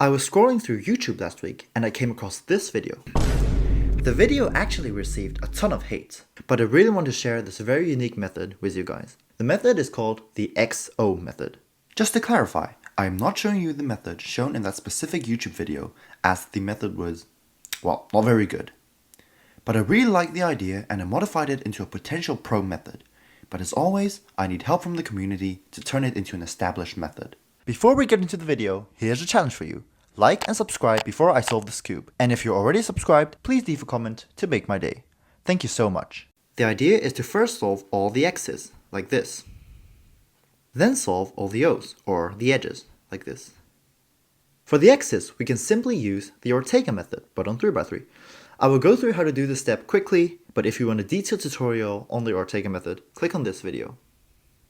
I was scrolling through YouTube last week and I came across this video. The video actually received a ton of hate, but I really want to share this very unique method with you guys. The method is called the XO method. Just to clarify, I am not showing you the method shown in that specific YouTube video, as the method was, well, not very good. But I really like the idea and I modified it into a potential pro method. But as always, I need help from the community to turn it into an established method. Before we get into the video, here's a challenge for you. Like and subscribe before I solve this cube. And if you're already subscribed, please leave a comment to make my day. Thank you so much. The idea is to first solve all the x's, like this. Then solve all the o's, or the edges, like this. For the x's, we can simply use the Ortega method, but on 3x3. I will go through how to do this step quickly, but if you want a detailed tutorial on the Ortega method, click on this video.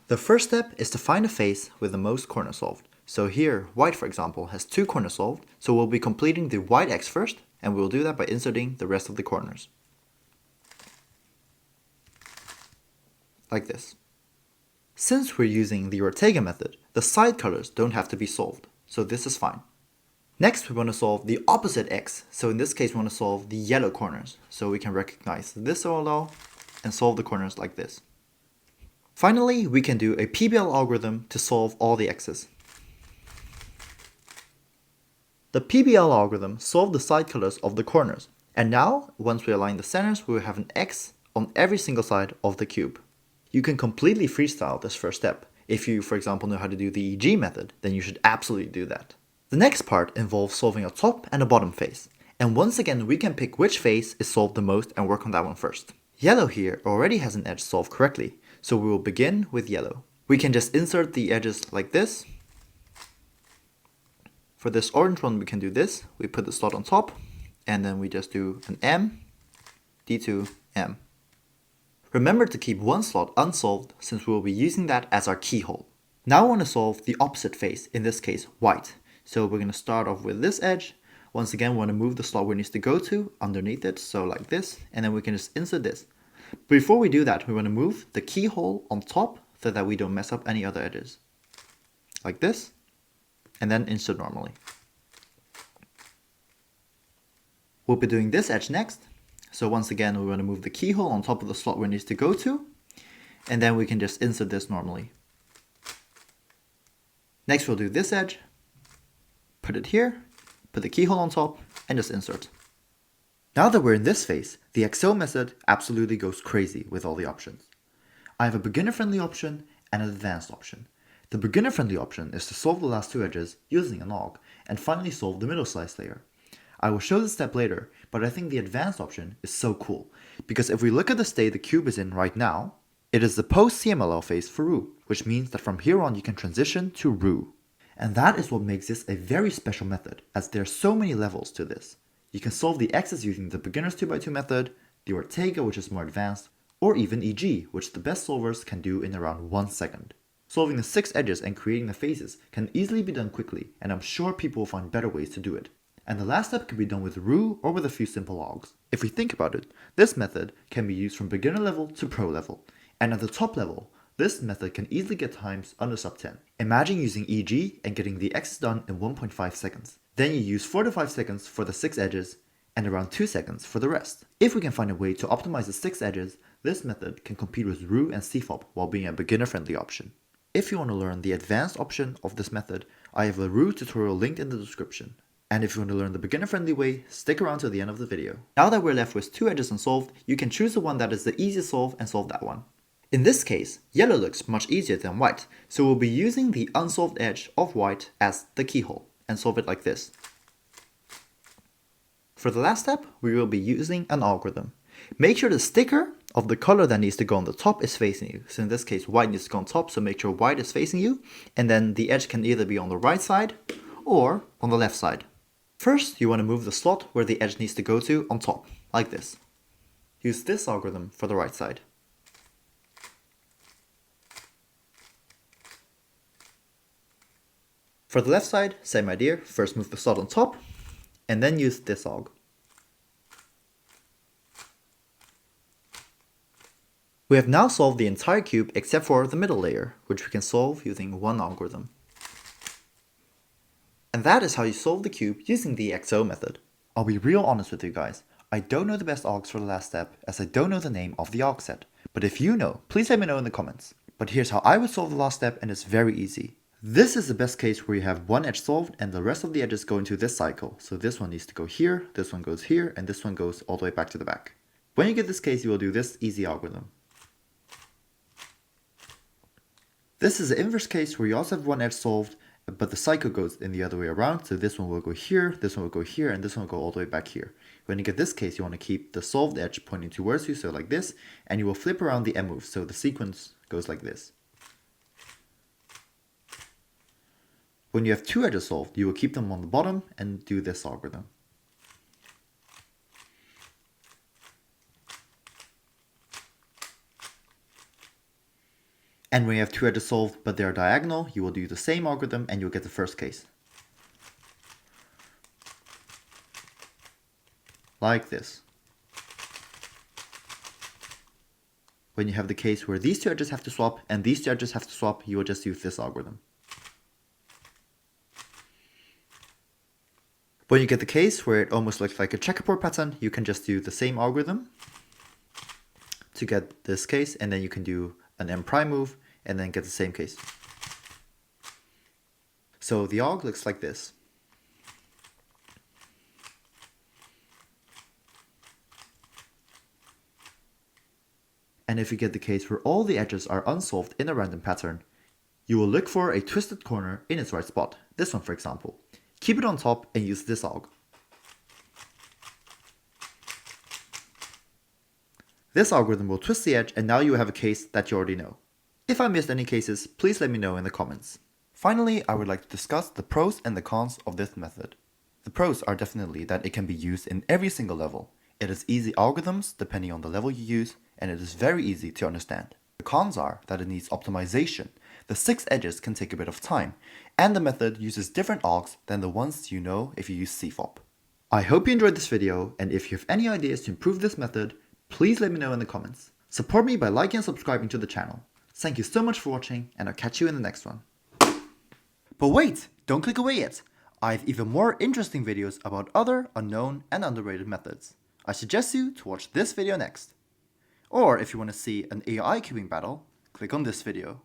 The first step is to find a face with the most corners solved. So here, white for example, has 2 corners solved, so we'll be completing the white x first, and we'll do that by inserting the rest of the corners. Like this. Since we're using the Ortega method, the side colors don't have to be solved, so this is fine. Next, we want to solve the opposite x, so in this case we want to solve the yellow corners, so we can recognize this OLO and solve the corners like this. Finally, we can do a PBL algorithm to solve all the x's. The PBL algorithm solved the side colors of the corners, and now, once we align the centers, we will have an x on every single side of the cube. You can completely freestyle this first step. If you, for example, know how to do the EG method, then you should absolutely do that. The next part involves solving a top and a bottom face, and once again we can pick which face is solved the most and work on that one first. Yellow here already has an edge solved correctly, so we will begin with yellow. We can just insert the edges like this. For this orange one we can do this, we put the slot on top, and then we just do an M, D2, M. Remember to keep one slot unsolved since we will be using that as our keyhole. Now I want to solve the opposite face, in this case white. So we're going to start off with this edge. Once again we want to move the slot where it needs to go to, underneath it, so like this, and then we can just insert this. Before we do that, we want to move the keyhole on top so that we don't mess up any other edges. Like this. And then insert normally. We'll be doing this edge next. So once again, we want to move the keyhole on top of the slot where it needs to go to. And then we can just insert this normally. Next, we'll do this edge. Put it here. Put the keyhole on top and just insert. Now that we're in this phase, the XO method absolutely goes crazy with all the options. I have a beginner-friendly option and an advanced option. The beginner-friendly option is to solve the last 2 edges using an alg, and finally solve the middle slice layer. I will show this step later, but I think the advanced option is so cool, because if we look at the state the cube is in right now, it is the post-CMLL phase for roux, which means that from here on you can transition to roux. And that is what makes this a very special method, as there are so many levels to this. You can solve the x's using the beginner's 2x2 method, the Ortega, which is more advanced, or even EG, which the best solvers can do in around 1 second. Solving the 6 edges and creating the faces can easily be done quickly, and I'm sure people will find better ways to do it. And the last step can be done with roux or with a few simple algs. If we think about it, this method can be used from beginner level to pro level. And at the top level, this method can easily get times under sub 10. Imagine using EG and getting the x's done in 1.5 seconds. Then you use 4 to 5 seconds for the 6 edges and around 2 seconds for the rest. If we can find a way to optimize the 6 edges, this method can compete with roux and CFOP while being a beginner-friendly option. If you want to learn the advanced option of this method, I have a roux tutorial linked in the description. And if you want to learn the beginner-friendly way, stick around to the end of the video. Now that we're left with 2 edges unsolved, you can choose the one that is the easiest solve and solve that one. In this case, yellow looks much easier than white, so we'll be using the unsolved edge of white as the keyhole, and solve it like this. For the last step, we will be using an algorithm. Make sure the sticker of the color that needs to go on the top is facing you. So in this case, white needs to go on top, so make sure white is facing you. And then the edge can either be on the right side or on the left side. First, you want to move the slot where the edge needs to go to on top, like this. Use this algorithm for the right side. For the left side, same idea. First move the slot on top, and then use this alg. We have now solved the entire cube except for the middle layer, which we can solve using one algorithm. And that is how you solve the cube using the XO method. I'll be real honest with you guys. I don't know the best algs for the last step, as I don't know the name of the alg set. But if you know, please let me know in the comments. But here's how I would solve the last step, and it's very easy. This is the best case where you have one edge solved and the rest of the edges go into this cycle. So this one needs to go here, this one goes here, and this one goes all the way back to the back. When you get this case, you will do this easy algorithm. This is the inverse case where you also have one edge solved, but the cycle goes in the other way around. So this one will go here, this one will go here, and this one will go all the way back here. When you get this case, you want to keep the solved edge pointing towards you, so like this, and you will flip around the M move, so the sequence goes like this. When you have two edges solved, you will keep them on the bottom and do this algorithm. And when you have two edges solved but they are diagonal, you will do the same algorithm and you'll get the first case. Like this. When you have the case where these two edges have to swap and these two edges have to swap, you will just use this algorithm. When you get the case where it almost looks like a checkerboard pattern, you can just do the same algorithm to get this case, and then you can do an M prime move and then get the same case. So the alg looks like this. And if you get the case where all the edges are unsolved in a random pattern, you will look for a twisted corner in its right spot. This one, for example. Keep it on top and use this alg. This algorithm will twist the edge, and now you have a case that you already know. If I missed any cases, please let me know in the comments. Finally, I would like to discuss the pros and the cons of this method. The pros are definitely that it can be used in every single level. It is easy algorithms depending on the level you use, and it is very easy to understand. The cons are that it needs optimization. The 6 edges can take a bit of time, and the method uses different algs than the ones you know if you use CFOP. I hope you enjoyed this video, and if you have any ideas to improve this method, please let me know in the comments. Support me by liking and subscribing to the channel. Thank you so much for watching, and I'll catch you in the next one. But wait, don't click away yet. I have even more interesting videos about other unknown and underrated methods. I suggest you to watch this video next. Or if you want to see an AI cubing battle, click on this video.